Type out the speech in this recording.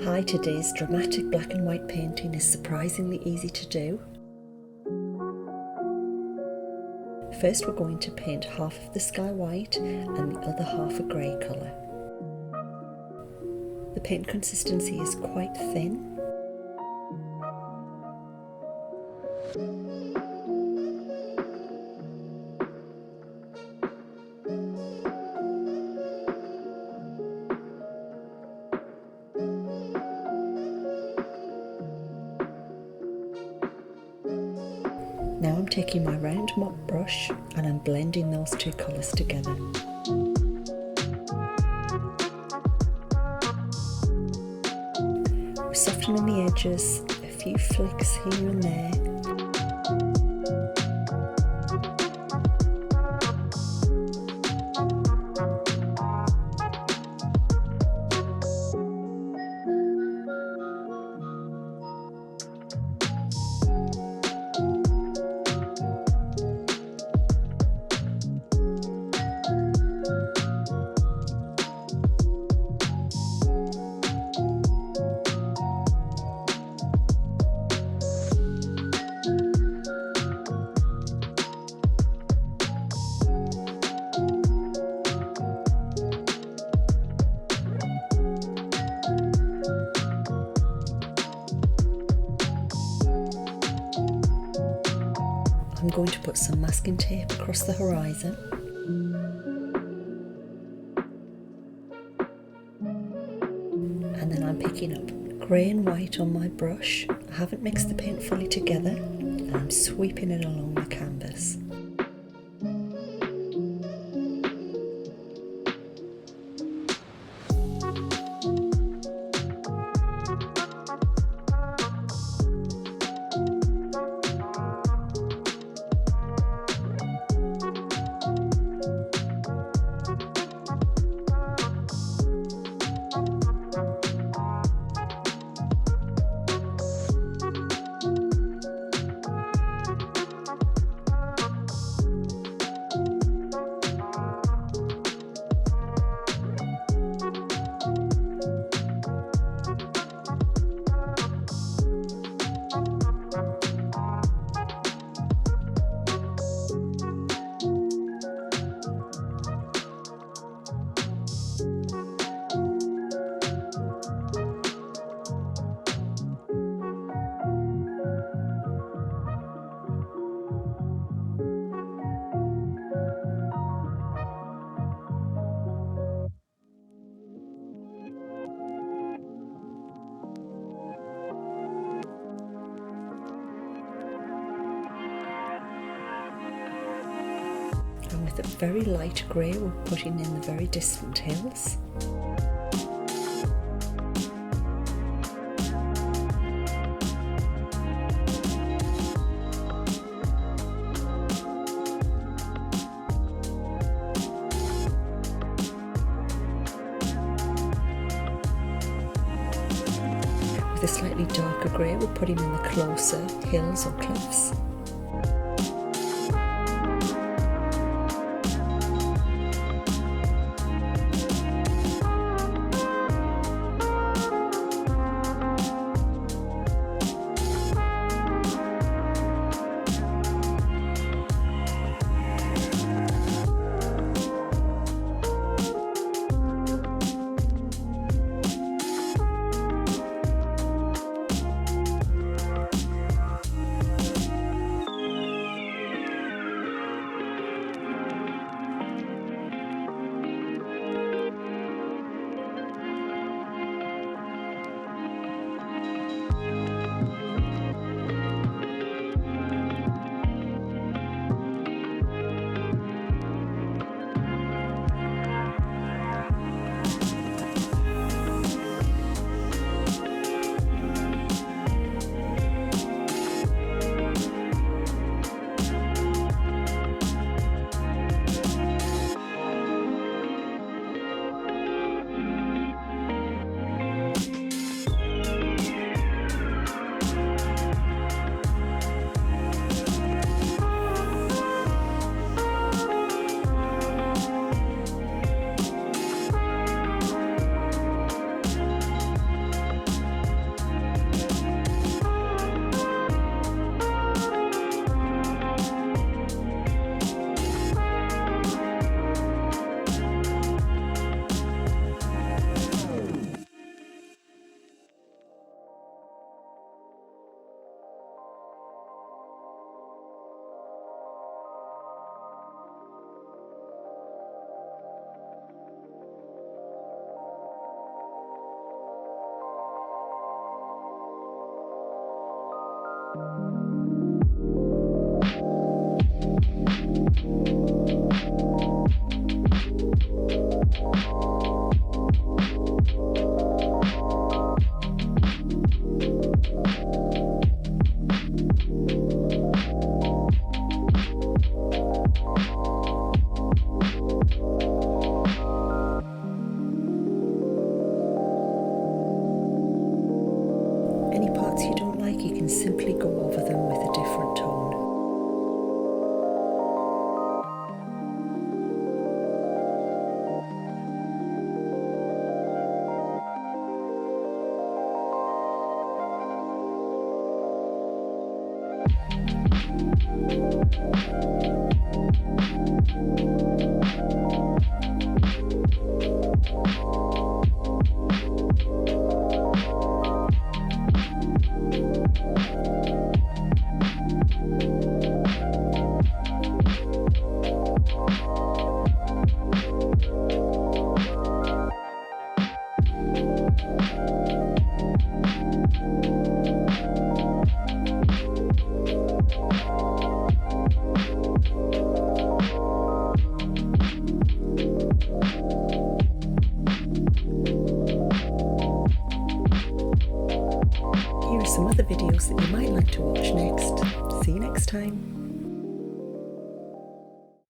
Hi, today's dramatic black and white painting is surprisingly easy to do. First we're going to paint half of the sky white and the other half a grey colour. The paint consistency is quite thin. Now I'm taking my round mop brush and I'm blending those two colours together. We're softening the edges, a few flicks here and there. I'm going to put some masking tape across the horizon. And then I'm picking up grey and white on my brush. I haven't mixed the paint fully together and I'm sweeping it along the canvas. And with a very light grey, we're putting in the very distant hills. With a slightly darker grey, we're putting in the closer hills or cliffs. Any parts you don't like, you can simply go over them with a different tone. Here are some other videos that you might like to watch next. See you next time.